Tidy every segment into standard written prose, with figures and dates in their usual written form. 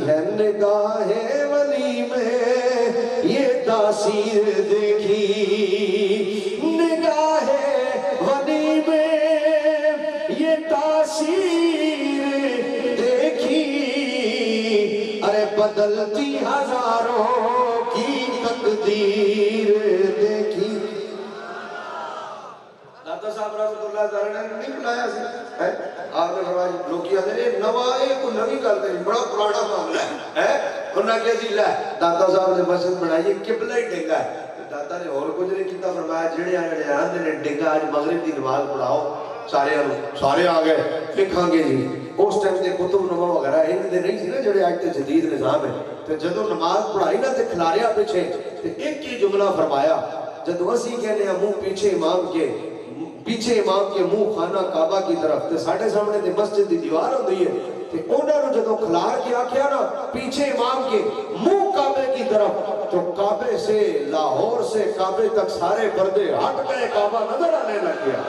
ہے نگاہ ولی میں یہ تاثیر دیکھی، نگاہ ولی میں یہ تاثیر دیکھی، ارے بدلتی ہزاروں کی تقدیر دیکھی۔ داتا صاحب رحمت اللہ تعالی نے نہیں بنایا سی، آپ نے فرمایا لوگ کیا تھے نوائے کو نوی گل کری، بڑا پرانا معاملہ ہے۔ انہوں نے کہا جی لے داتا صاحب نے مسجد بنائی ہے، قبلہ ہی ڈنگا ہے۔ داتا نے اور کچھ نہیں کیتا، فرمایا جڑے آنے نے ڈنگا آج مغرب کی نماز پڑھاؤ سارے آ گئے لکھاں گے جی۔ اس ٹائم تے کتب نما وغیرہ ان دے نہیں سی نا جڑے آج تے جدید نظام ہے، تے جدوں نماز پڑھائی نا تے کھلاریا پیچھے تے ایک ہی جملہ فرمایا، جدوں اسی کہنے ہیں منہ پیچھے امام کے منہ خانہ کعبہ کی طرف، تے ساڑھے سامنے تے مسجد دی دیوار ہوندی ہے، تے انہاں نوں جدوں کھلار کے آکھیا نا پیچھے امام کے منہ کعبے کی طرف، تو کعبے سے لاہور سے کعبے تک سارے پردے ہٹ گئے، کعبہ نظر آنے لگ گیا۔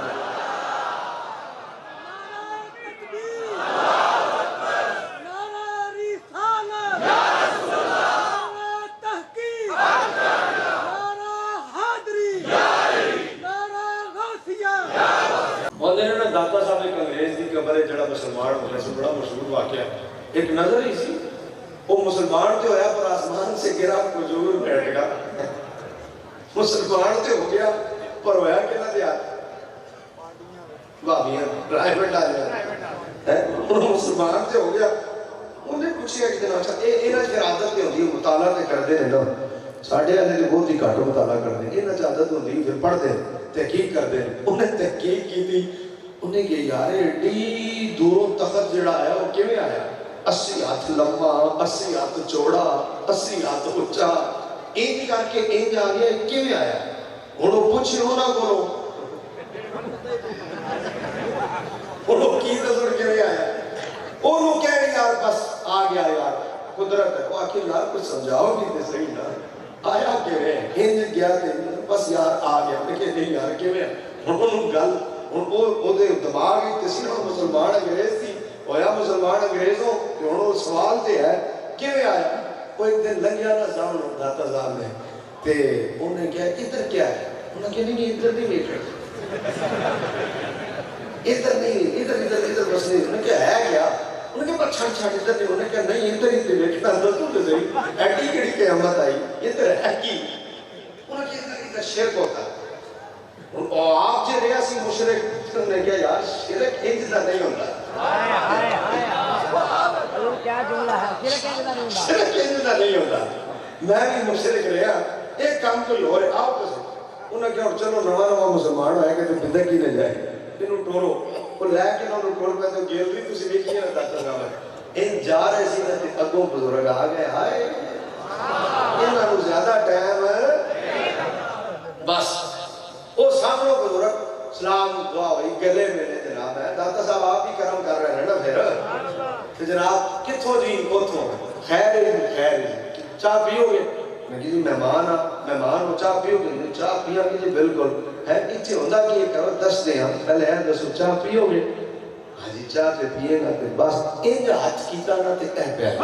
داتا صاحب ایک انگریز دی قبر ہے جڑا مسلمان ہونے سے بڑا مشہور واقعہ، ایک نظر ہی سی وہ مسلمان تے ہویا پر آسمان سے گرا کھجور بیٹھ گا، مسلمان تے ہو گیا پر ہویا کہ نہ دیا بابیاں پرائیویٹ آ جائے مسلمان تے ہو گیا۔ انہیں پوچھیا کہ جناب اچھا اینا چیر عادت تے ہوندی مطالعہ تے کر دے نا، ساڑھے آنے تے بہت ہی گھاٹو مطالعہ کر دے، اینا چیر عادت ہوندی پھر پڑھ دے تحقیق کر دے۔ انہیں تحقیق کی تھی، انہیں کہ یار ایڈی دوروں تخت جڑا آیا وہ کیویں آیا، 80 ہاتھ لمبا 80 ہاتھ چوڑا 80 ہاتھ اونچا ایک کر کے ایک آ گیا کیویں آیا؟ انہوں پوچھے ہونا کولو انہوں کی نظر کیویں آیا؟ انہوں کہہ رہے یار بس آ گیا یار قدرت ہے۔ وہ آخر یار کچھ سمجھاؤ گی تے صحیح نا، آیا کیویں ہنج گیا تے بس یار آ گیا، میں کہ نہیں یار کیویں؟ انہوں گل وہ دماغ ہی تسی ہوں مسلمان انگریز تھی ہویا مسلمان انگریزوں کہ انہوں سوال تے ہے کیویں آیا؟ وہ ایک دن لگیا نا سامنے داتا صاحب نے تے انہیں کہا ادھر کیا ہے؟ انہوں نے کہا نہیں ادھر نہیں بیٹھا، ادھر نہیں ادھر بس نہیں۔ انہوں نے کہا ہے کیا؟ انہوں نے کہا چھڑ ادھر نہیں۔ انہوں نے کہا نہیں ادھر ہی تے بیٹھا دسو تے صحیح ایڈی کیڑی قیامت آئی ادھر ہے کی؟ انہوں نے کہا ادھر شرک ہوتا ہے۔ اور آپ جو ریاسی مشرک نے کہا یار شرک انجدہ نہیں ہوتا، شرک انجدہ نہیں ہوتا، میں بھی مشرک رہا ایک کام کوئی ہو رہے آپ کسے۔ انہوں نے کہا چلو نواں مسلمان ہوئے کہ تو بدہ کی نہ جائے انہوں ٹورو وہ لے کے انہوں ٹور پہ تو گیلری تسی ویکھی نہ داتا صاحب ان جا رہے سی نہ اگوں بزرگ آ گئے ہائے انہوں زیادہ ٹائم بس وہ سامنے بزرگ سلام دعا ہوئی گلے میرے جناب ہے داتا صاحب آپ ہی کرم کر رہے ہیں نا پھر جناب کتھوں جی کتھوں خیر چاہ پیو گے؟ میں کہا جی مہمان ہو چاہ پیو گے؟ چاہ پیا کہ جی بالکل ہے اتھے ہوندہ کہ یہ کرو دس دیں ہم پہلے ہے دسو چاہ پیو گے؟ ہاں جی چاہ پہ پیے گا پھر بس انج ہاتھ کیتا نہ تے اہ پیالی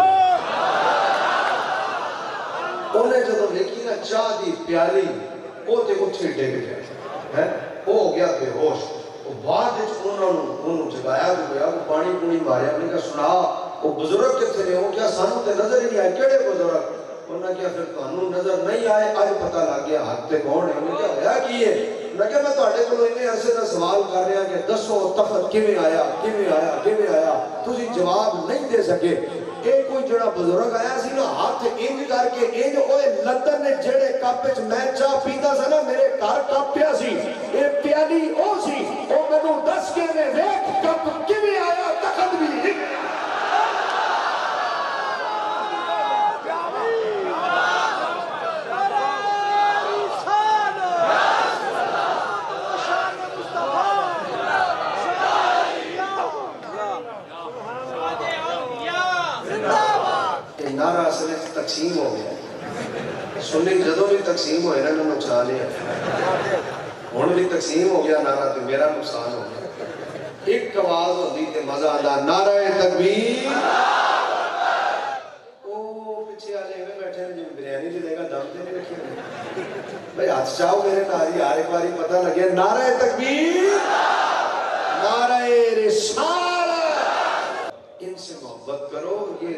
انہیں جو دیکھی نا چاہ دی پیالی وہ تے اٹھے ڈگ گیا وہ ہو گیا بے ہوش۔ وہ بعد انہوں جگایا وہ پانی پونی ماریا انہوں نے کہا سنا وہ بزرگ کتنے نے وہ کیا سانوں تے نظر ہی نہیں آئے کیڑے بزرگ؟ انہوں نے کہا پھر تانوں نظر نہیں آئے آج پتہ لگ گیا ہاتھ تے کون ہے؟ انہوں نے کہا ہویا کی ہے؟ انہوں نے کہا میں تواڈے کولوں انہیں عرصے دا سوال کر رہا کہ دسو تخت کیویں آیا تسی جواب نہیں دے سکے۔ ایک کوئی جڑا بزرگ آیا سی نا ہاتھ انج کر کے انج اوے لندن نے جڑے کپ وچ میں چاہ پیتا سا نا میرے گھر کپ پیا سی اے پیالی او سی او مینوں دس کے نے ویکھ کپ کیویں آیا تخت بھی نعرہ اصل تقسیم ہو گیا سنی جدوں بھی تقسیم ہوئے نا نقصان ہے ہن بھی تقسیم ہو گیا نعرہ تے میرا نقصان ہو گیا ایک آواز ہوندی تے مزہ آندا نعرہ تکبیر नहीं चलेगा, दम से नहीं रखिए भाई, हाथ चाहो मेरे नारी हर एक बारी पता लगे। नारे तकबीर, नारे रिसालत। इनसे मोहब्बत करो, ये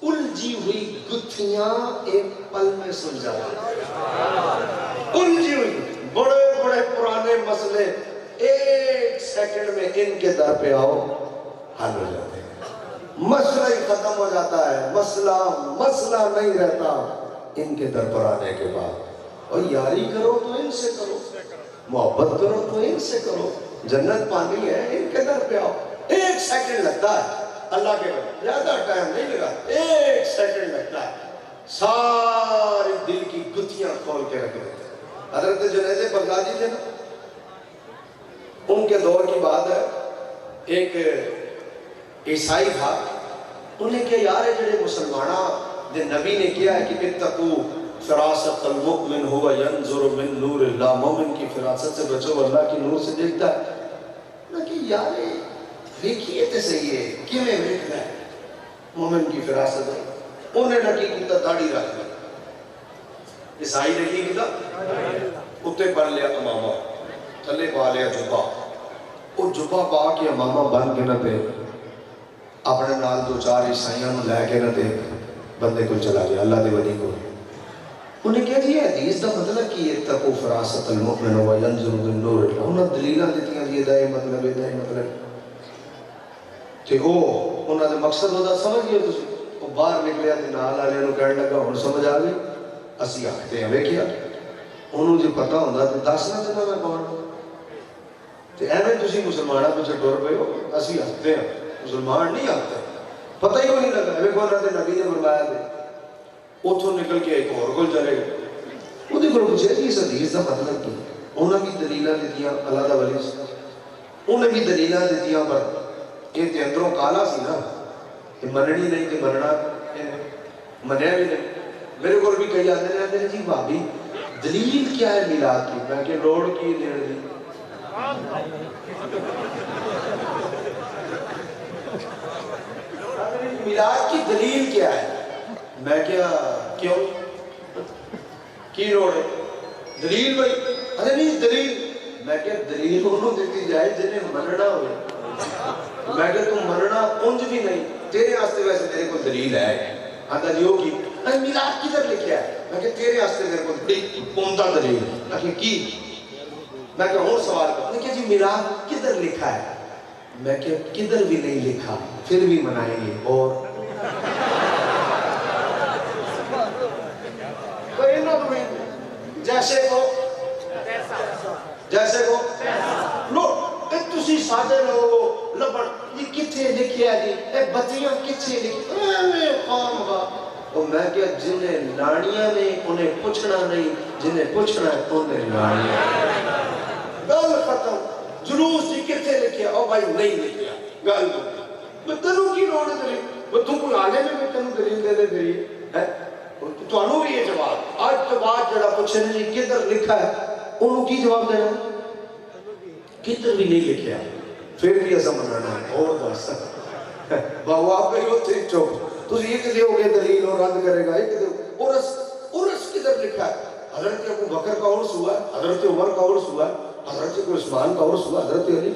उलझी हुई गुत्थियां एक पल में सुलझा जाती। उलझी हुई बड़े बड़े पुराने मसले एक सेकंड में इनके दर पे आओ, हल हो जाते हैं। मसला ही खत्म हो जाता है, मसला नहीं रहता इनके दर पर आने के बाद। और यारी करो तो इनसे करो, मोहब्बत करो तो इनसे करो, जन्नत पानी है, इनके दर पे आओ। एक सेकंड लगता है अल्लाह के बाद, ज्यादा टाइम नहीं लगा, एक सेकंड लगता है, सारी दिल की गुत्थियां खोल के रख देते हैं। हजरत जुनैद बगदादी थे ना, उनके दौर की बात है, एक ईसाई था, उन्हें क्या यार है जड़े मुसलमाना दे नबी ने किया है कि इत्तकू फिरासतल मुमिन हुवा यंजुरु मिन नूरिल्लाह, मोमिन की फिरासत से बचो, अल्लाह की नूर से देखता है ना। कि यार देखिए तो सही है किवें देखना है मोमिन की फिरासत है। उन्हें ना की कीता दाढ़ी रख ली, ईसाई ने की कीता उत्ते बन लिया अमामा, थले पा लिया जुब्बा, वो जुब्बा पा के अमामा बन के ना दे अपने नाल दो चार ईसाइयों को लैके ना दे बंदे को चला गया अल्लाह दे वली को। उन्हें कहा जी हदीस का मतलब की है, तको फरासतल मुमिन व यंजुरु मिन नूरिल्लाह, उन्हें दलीलां दित्तियां जी दा मतलब इदा ही मतलब ते ओ उन्हां दे मकसद ओदा समझ गए तुसी। वो बाहर निकलिया ते नाल वाले नु कहण लगा हुण समझ आ गई, असी आखते हैं वेखिया ओनू जे पता हुंदा ते दस ना दिंदा मैं कौन ते एवें तुसी मुसलमानां पिछे टुर पए हो। असी हसते हैं, मुसलमान नहीं आते, पता ही नहीं लगा। वेखो उन्हां दे नबी ने फरमाया थे, उथों निकल के एक होर कोल चले गए, उहदे कोल पुछया जी इस हदीस दा मतलब की। उन्हां भी दलीलां दित्तियां, अल्लाह दा वली उन्हें भी दलीलां दित्तियां, पर ये ते अंदरों काला सी ना, ते मननी नहीं ते मनना मनिया भी नहीं। मेरे को भी कई आते रहते हैं जी भाभी दलील क्या है मिलाद की, मैं कि लोड़ की देण दी। मिलाद की दलील क्या है, मैं क्या क्यों की लोड़ है दलील भाई, अरे नहीं दलील, मैं क्या दलील उन्होंने देती जाए जिन्हें मनना हो। मैं क्या तुम मनना उंज भी नहीं, तेरे वास्ते वैसे तेरे को दलील है। आंदा जी की मिलाद किधर लिखा है, मैं क्या तेरे वास्ते मेरे को बड़ी उम्दा दलील है। मैं क्या की, मैं क्या और सवाल कर, मैं क्या जी मिलाद किधर लिखा है, मैं क्या किधर भी नहीं लिखा, फिर भी मनाएंगे। और जैसे को लो तुसी सादे लोगो लबड़ ये किथे लिखिया जी, ए बत्तियां किथे लिखी खामगा। और मैं क्या जिन्हें लानियां ने उन्हें पूछना नहीं, जिन्हें पूछना है उन्हें लानियां। गल खत्म, जुलूस जी किथे लिखिया, ओ भाई नहीं लिखिया, गल मैं तेनू की लोड़ है दलील, वो तू कोई आले में मैं तेनू दलील दे दे फिर है तुहानू भी ये जवाब आज तो बाद जड़ा पूछे जी किधर लिखा है, उन्होंने की जवाब देना, किधर भी नहीं लिखिया, फिर भी ऐसा मनाना है। और दस बाबू आप कहीं उत्थे चुप, तुम एक दोगे दलील और रद्द करेगा, एक दो उर्स किधर लिखा है, हजरत अबू बकर का उर्स हुआ, हजरत उमर का उर्स हुआ, हजरत उस्मान का उर्स हुआ, हजरत अली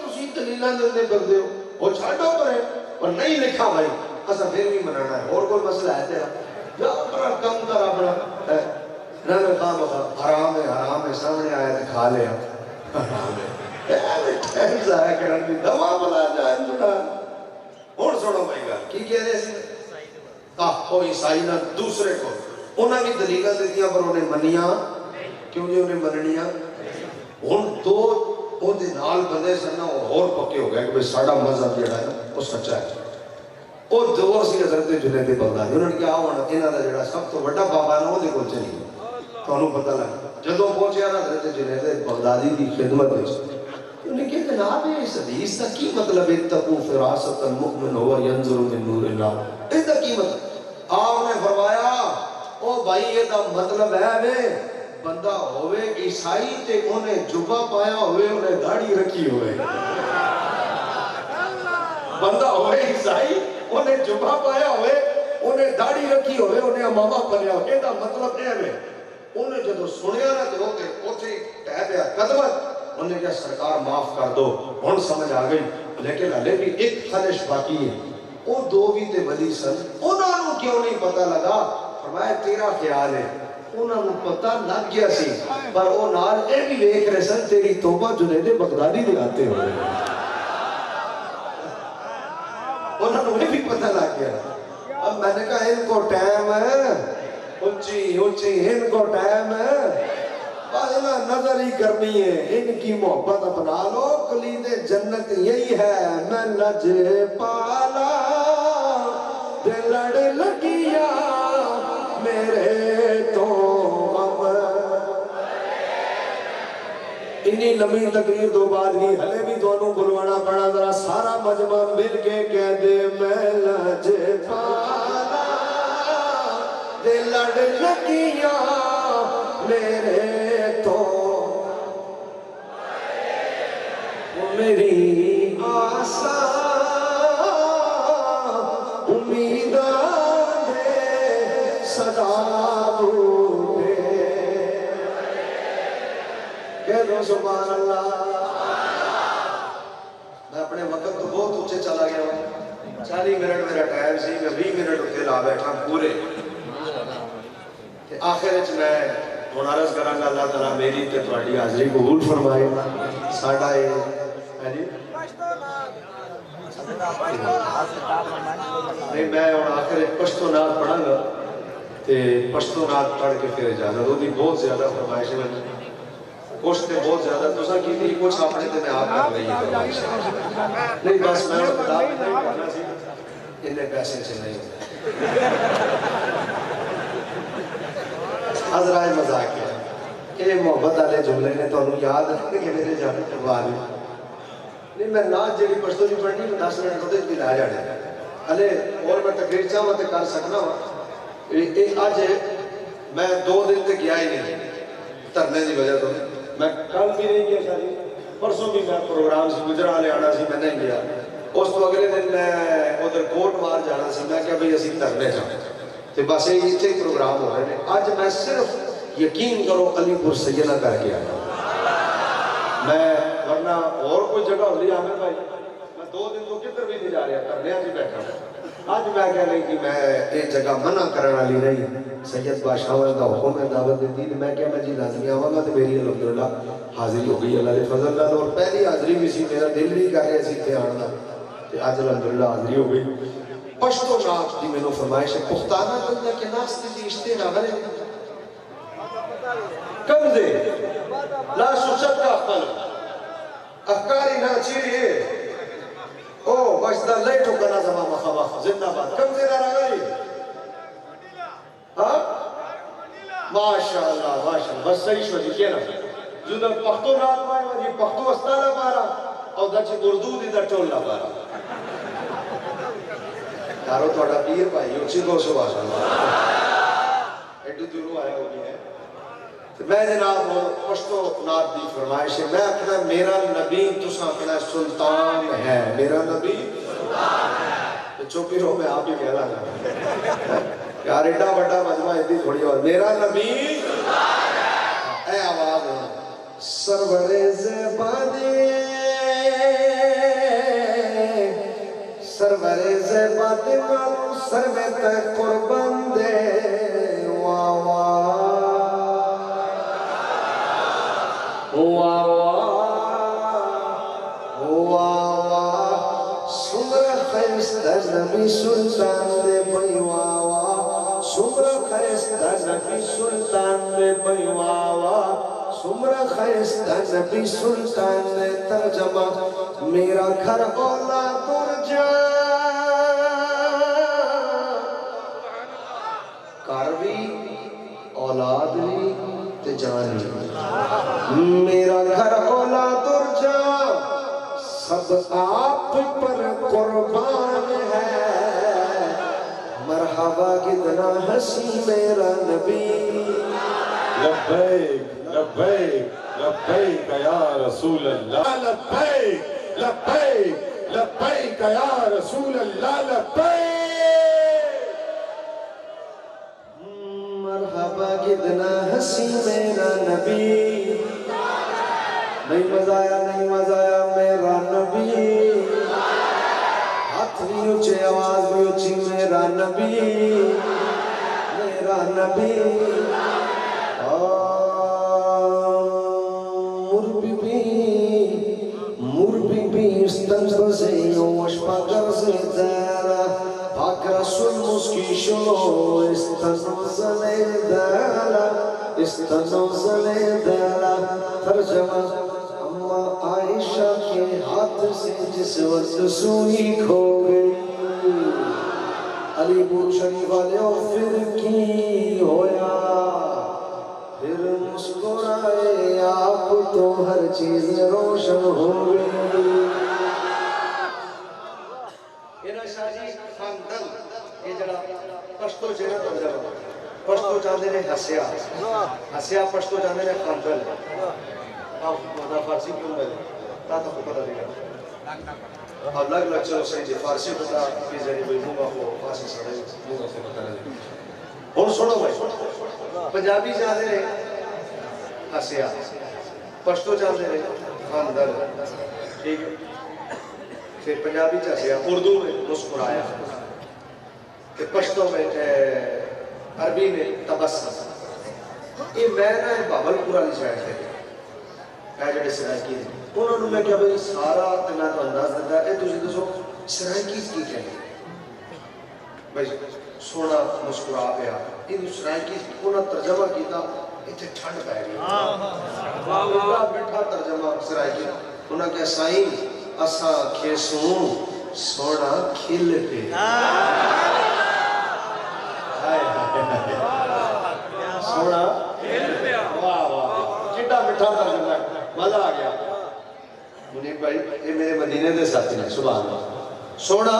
तुसी दलीलां देंदे फिरदे हो, और छाड़ो पर है और नहीं लिखा भाई असा फिर भी मनाना है। और कोई मसला है तेरा, जा अपना कम कर अपना ना मैं खाम हराम है सामने आया तो खा लिया, हराम है टाइम जाया करन दी दवा बला जाए जुड़ा। और सुनो भाई गल की कह रहे सी ओ ईसाई ना दूसरे को उन्हें भी दलीलां दित्तियां पर उन्हें मनिया क्यों जी, उन्हें मननिया हुण तो ਉਹਦੇ ਨਾਲ ਬੰਦੇ ਸਨ ਨਾ ਹੋਰ ਪੱਕੇ ਹੋ ਗਏ ਕਿ ਸਾਡਾ ਮਜ਼ਹਬ ਜਿਹੜਾ ਹੈ ਉਹ ਸੱਚਾ ਹੈ। ਉਹ ਦੌਰ ਸੀ ਹਜ਼ਰਤ ਜੁਨੈਦ ਬਗਦਾਦੀ, ਉਹਨਾਂ ਨੇ ਕਿਹਾ ਹੁਣ ਇਹਨਾਂ ਦਾ ਜਿਹੜਾ ਸਭ ਤੋਂ ਵੱਡਾ ਬਾਬਾ ਨਾ ਉਹਦੇ ਕੋਲ ਚਲੀਏ। ਤੁਹਾਨੂੰ ਪਤਾ ਲੱਗ ਜਦੋਂ ਪਹੁੰਚਿਆ ਨਾ ਹਜ਼ਰਤ ਜੁਨੈਦ ਬਗਦਾਦੀ ਦੀ ਖਿਦਮਤ ਵਿੱਚ, ਉਹਨੇ ਕਿਹਾ ਜਨਾਬ ਇਸ ਹਦੀਸ ਦਾ ਕੀ ਮਤਲਬ ਹੈ, ਤਕੂ ਫਿਰਾਸਤਲ ਮੁਅਮਿਨ ਹੁਵਾ ਯੰਜ਼ੁਰੂ ਮਿਨ ਨੂਰਿल्लाह, ਇਹਦਾ ਕੀ ਮਤਲਬ? आपने फरमाया ओ भाई ਇਹਦਾ ਮਤਲਬ ਹੈ ਵੇ बंदा होवे ईसाई ते उन्हें जुबा पाया होवे, उन्हें दाढ़ी रखी होवे। बंदा होवे ईसाई, उन्हें जुबा पाया होवे, उन्हें दाढ़ी रखी होवे, उन्हें मामा पलिया ਇਹਦਾ ਮਤਲਬ ਇਹ ਹੈ ਉਹਨੇ ਜਦੋਂ ਸੁਣਿਆ ਨਾ ਤੇ ਉਹ ਤੇ ਉੱਥੇ ਟਹਿ ਪਿਆ ਕਦਮਤ ਉਹਨੇ ਕਿਹਾ ਸਰਕਾਰ ਮਾਫ ਕਰ ਦੋ ਹੁਣ ਸਮਝ ਆ ਗਈ ਲੇਕਿਨ ਹਲੇ ਵੀ ਇੱਕ ਖਲਿਸ਼ ਬਾਕੀ ਹੈ ਉਹ ਦੋ ਵੀ ਤੇ ਵਲੀ ਸਨ ਉਹਨਾਂ ਨੂੰ ਕਿਉਂ ਨਹੀਂ ਪਤਾ ਲਗਾ ਫਰਮਾਇਆ ਤੇਰਾ ਖਿਆਲ ਹੈ ਉਹਨਾਂ ਨੂੰ ਪਤਾ ਲੱਗ ਗਿਆ ਸੀ ਪਰ ਉਹ ਨਾਲ ਇਹ ਵੀ ਵੇਖ ਰਹੇ ਸਨ ਤੇਰੀ ਤੋਬਾ जुनैद बगदादी दिखाते हुए ਉਹਨਾਂ ਨੂੰ ਇਹ ਵੀ ਪਤਾ ਲੱਗ ਗਿਆ अब मैंने कहा इनको टाइम है ऊंची ऊंची इनको टाइम है बस ना नजर ही करनी है इनकी मोहब्बत अपना लो कलीदे जन्नत यही है मैं लज पाला दिल लड़ लगिया मेरे तो इन्नी लंबी तकरीर तो बाद भी हले भी दोनों बुलवाना पड़ा जरा सारा मजमा मिल के कह दे मैं लज पाला दिल लड़ लगिया मेरे तो मेरी आशा उम्मीदा दे सदा सुभान अल्लाह मैं अपने वक्त तो बहुत ऊंचे चला गया हूं 40 मिनट मेरा टाइम सी मैं 20 मिनट उत्ते ला बैठा पूरे ते आखिर च मैं हुण अर्ज करांगा अल्लाह ताला मेरी ते तुहाडी हाज़री कबूल फरमाए साडा ए है जी नहीं मैं हुण आखिर पश्तो नात पढ़ांगा ते पश्तो नात पढ़ के फिर इजाजत ओदी बहुत ज्यादा फरमाइश है कुछ तो बहुत ज्यादा तुसा की नहीं कुछ अपने ते मैं आप कर रही है नहीं बस मैं बता नहीं करना सी इतने पैसे से नहीं हजराए मजाक है ये मोहब्बत वाले जुमले ने तुहानू याद रखने के मेरे जाने के बाद नहीं मैं नाच जेडी पश्तो दी पढ़नी 10 मिनट ओदे भी ला जाने हले और मैं तकरीर चाहवा ते कर सकना ये आज मैं 2 दिन ते गया ही नहीं धरने की वजह तो मैं कल भी नहीं गया शादी परसों भी मैं प्रोग्राम से गुजरा वाले आना सी मैं नहीं गया उस तो अगले दिन मैं उधर कोटवार जाना सी मैं क्या भाई असीं धरने जाना तो बस ये इतने ही प्रोग्राम हो रहे हैं आज मैं सिर्फ यकीन करो अलीपुर सैयदा करके आया मैं वरना और कोई जगह होती आमिर भाई मैं 2 दिन तो किधर भी नहीं जा रहा धरने ही बैठा आज मैं कह रही कि मैं ये जगह मना करने वाली नहीं सैयद बादशाह का हुक्म है दावत दी मैं क्या मैं जी लाजमी आवांगा तो मेरी अल्हम्दुलिल्लाह हाजिरी हो गई अल्लाह के फजल नाल और पहली हाजिरी भी सी मेरा दिल नहीं कर रहा सी इत्थे आने दा ते अज अल्हम्दुलिल्लाह हाजिरी हो गई पश्तो नाच दी मैनू फरमाइश है पुख्ताना बंदा के नास्ते दी इश्ते ना बने कम दे ला सुसत का अकल अफकारी ना चीरी ओ बसदा लेटो कना जमा खबा जिंदाबाद कम दे ना गई हाँ माशाअल्लाह माशाअल्लाह बस सही शोजी के ना जुदा पख्तो नात माय वजी पख्तो अस्ताला बारा और दच उर्दू दी दा टोला बारा यारो तोड़ा पीर भाई उची को सुभान अल्लाह एडू दूर आया होगी है तो मैं जनाब पश्तो नात दी फरमाइश है मैं अपना मेरा नबी तुसा अपना सुल्तान है मेरा नबी सुल्तान है तो चुप ही रहो मैं आप ही कह लगा यार एडा बड़ा मजमा इतनी थोड़ी और मेरा नबी सुल्तान है ए आवाज सरवरे ज़बादे सरवरे ज़बादे मालू सरवे ते कुर्बान दे वाह वाह वाह वाह सुमरा खैस्ता नबी सुल्तान दे भाई वाह वाह सुमरा खैस्ता नबी सुल्तान दे भाई वाह वाह सुमरा खैस्ता नबी सुल्तान दे तर्जमा मेरा घर औला तुरजा घर भी औलाद भी ते जान भी मेरा घर औलाद तुरजा सब आप पर कुर्बान है मरहबा कितना हसी मेरा नबी लब्बैक लब्बैक लब्बैक या रसूल अल्लाह लब्बैक लब्बैक लब्बैक या रसूल अल्लाह लब्बैक کتنا ہنسی میرا نبی نہیں مزہ آیا میرا نبی ہاتھ بھی اونچے آواز بھی اونچی میرا نبی مربی استنفذ يوش باقر زيدالا باقر سلمس کی شلو استنوزل دالا ترجمہ اما عائشہ کے ہاتھ سے جس وقت سوئی کھو گئی علی پور شریف والے پھر کی ہویا پھر مسکرائے آپ تو ہر چیز روشن ہو گئی اینا شاہ جی خاندل یہ جڑا پشتو جینا ترجمہ پشتو چاہتے نے ہسیا پشتو چاہتے نے خاندل آپ مدہ فارسی کیوں گئے تا تو پتہ دے گا الگ چلو صحیح جی فارسی پتا کی ذریعے بھئی موگا کو فارسی سڑے موگا سے پتہ لگے اور سنو بھائی پنجابی چاہتے رہے ہسیا پشتو چاہتے رہے خاندل ٹھیک ہے پھر پنجابی چاہتے اردو میں مسکرایا کہ پشتو میں عربی میں تبسم یہ میں نے بابل پورا نہیں شاید ہے جڑے سرائکی ہیں انہوں نے میں کیا بھئی سارا میں تو انداز دیتا ہے تجھے دسو سرائکی کی کہنے بھئی سونا مسکرا پیا یہ سرائکی انہوں نے ترجمہ کیتا اتنے ٹھنڈ پہ گئی بڑا بیٹھا ترجمہ سرائکی انہوں نے کہا سائیں اسا کھیسوں سونا کھل پہ سونا واہ واہ چٹا مٹھا ترجمہ ہے مزہ آ گیا منیب بھائی یہ میرے مدینے دے ساتھی ہیں سبحان اللہ سونا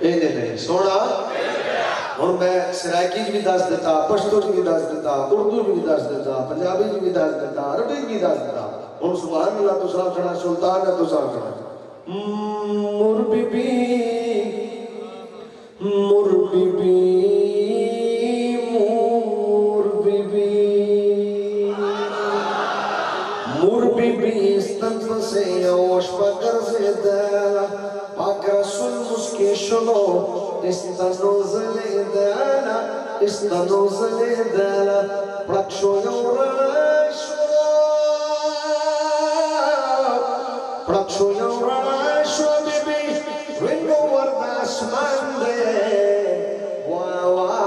نہیں سونا اور میں سرائکی بھی دس دیتا پشتو بھی دس دیتا اردو بھی دس دیتا پنجابی بھی دس دیتا عربی بھی دس دیتا اور سبحان اللہ تو صاحب کھڑا سلطان ہے تو صاحب کھڑا مربی استنفس يوش باقر زيدالا باقر سلمس کی شلو استنوزل دالا پرکشو یوراشو بی رنگو ورداس مانده واوا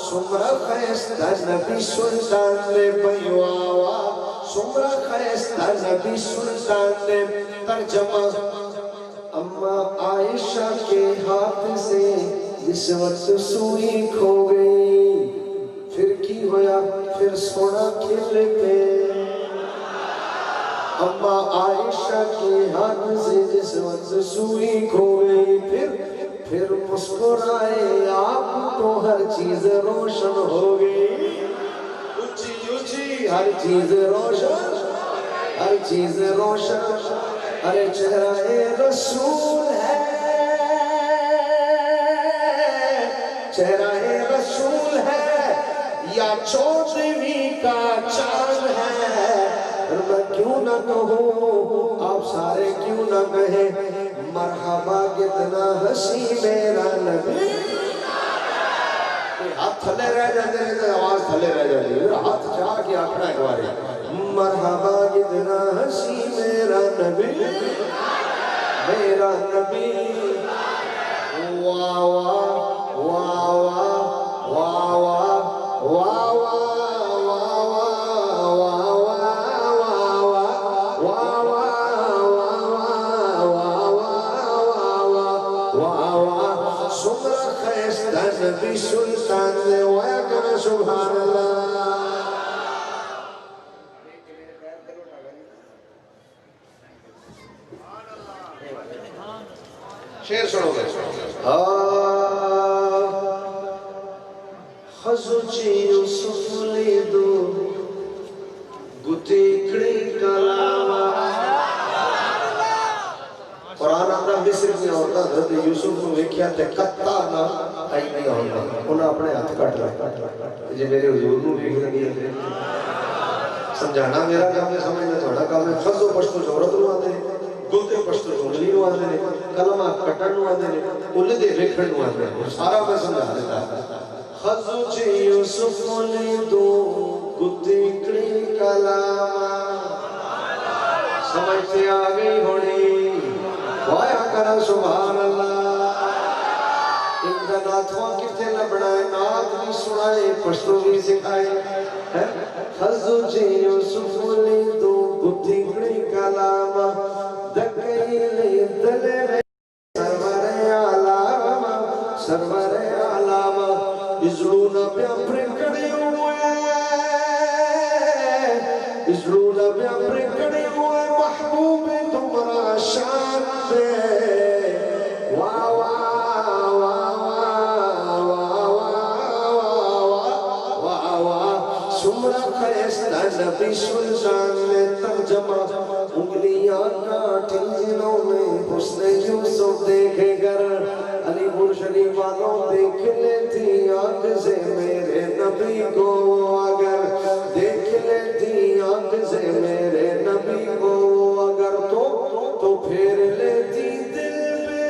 سمرا خیستا نبی سلطان دے بھئی واوا سمرا خیستا نبی سلطان دے ترجمہ اما عائشہ کے ہاتھ سے جس وقت سوئی کھو گئی پھر کی ہویا پھر سونا کھل پہ اما عائشہ کے ہاتھ سے جس وقت سوئی کھو گئی پھر مسکرائے آپ تو ہر چیز روشن ہو گئی اچھی ہر چیز روشن ارے چہرہ رسول ہے یا چودھویں کا چاند ہے میں کیوں نہ کہوں آپ سارے کیوں نہ کہیں مرحبا کتنا ہنسی میرا نبی ہاتھ تھلے رہ جاتے ہیں آواز تھلے رہ جاتی ہے ہاتھ چاہ کے آکھنا ایک بارے مرحبا کتنا ہنسی میرا نبی واہ سمرا خیستہ نبی سلطان نے وایا کرنا سبحان اللہ شیر سنو گے خزوچی یوسف لیدو گتی کڑی کلاما قرآن اندر مصر میں ہوتا حضرت یوسف کو ویکھیا تے قطار نہ ਆਈ ਨਹੀਂ ਆਉਂਦਾ ਉਹਨਾਂ ਆਪਣੇ ਹੱਥ ਕੱਟ ਲਏ ਜੇ ਮੇਰੇ ਹਜ਼ੂਰ ਨੂੰ ਵੇਖ ਲੈਂਦੀ ਹੈ ਸਮਝਾਣਾ ਮੇਰਾ ਕੰਮ ਹੈ ਸਮਝਣਾ ਤੁਹਾਡਾ ਕੰਮ ਹੈ ਖਜ਼ੋ ਪਸ਼ਤੋ ਜ਼ੋਰਤ ਨੂੰ ਆਉਂਦੇ ਨੇ ਗੁਲਤੇ ਪਸ਼ਤੋ ਉਂਗਲੀ ਨੂੰ ਆਉਂਦੇ ਨੇ ਕਲਮਾ ਕੱਟਣ ਨੂੰ ਆਉਂਦੇ ਨੇ ਉਲਦੇ ਵੇਖਣ ਨੂੰ ਆਉਂਦੇ ਨੇ ਸਾਰਾ ਮੈਂ ਸਮਝਾ ਦਿੱਤਾ ਖਜ਼ੋ ਜੀ ਯੂਸੁਫ ਨੇ ਦੋ ਗੁੱਤੀ ਕੜੀ ਕਲਾਮਾ समझ से आ गई होनी वाया करा सुभान अल्लाह इनका नाथवा कितने लबड़ा है नाथ भी सुनाए पश्तो भी सिखाए खज़ो जी यूसुफ ने दो बुद्धि कड़ी कलामा दकैले दले सरवर आलामा इजलूना प्या प्रिकड़े हुए इजलूना प्या प्रिकड़े हुए महबूब तुम्हारा शान दे वाह वाह वाह वाह वाह सुमरा खैस्ता नबी सुल्तान ने तर्जमा उंगलियां काटी जिनों में हुस्न यूसुफ देखे गर अली मुर्शदी वालों देख लेती आंख से मेरे नबी को अगर देख लेती आंख से मेरे नबी को अगर तो फेर लेती दिल में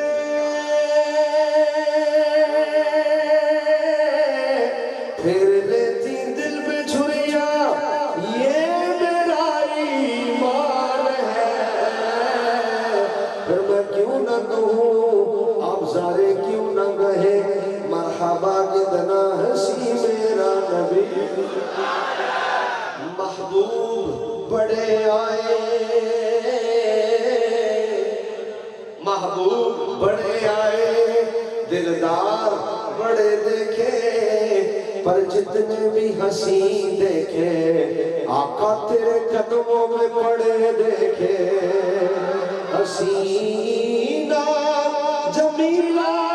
फेर लेती दिल में छुरिया ये मेरा ईमान है फिर मैं क्यों न कहूँ आप सारे क्यों न कहे मरहबा कितना हंसी मेरा नबी महबूब बड़े आए महबूब बड़े आए दिलदार बड़े देखे पर जितने भी हंसी देखे आका तेरे कदमों में पड़े देखे हसीना जमीला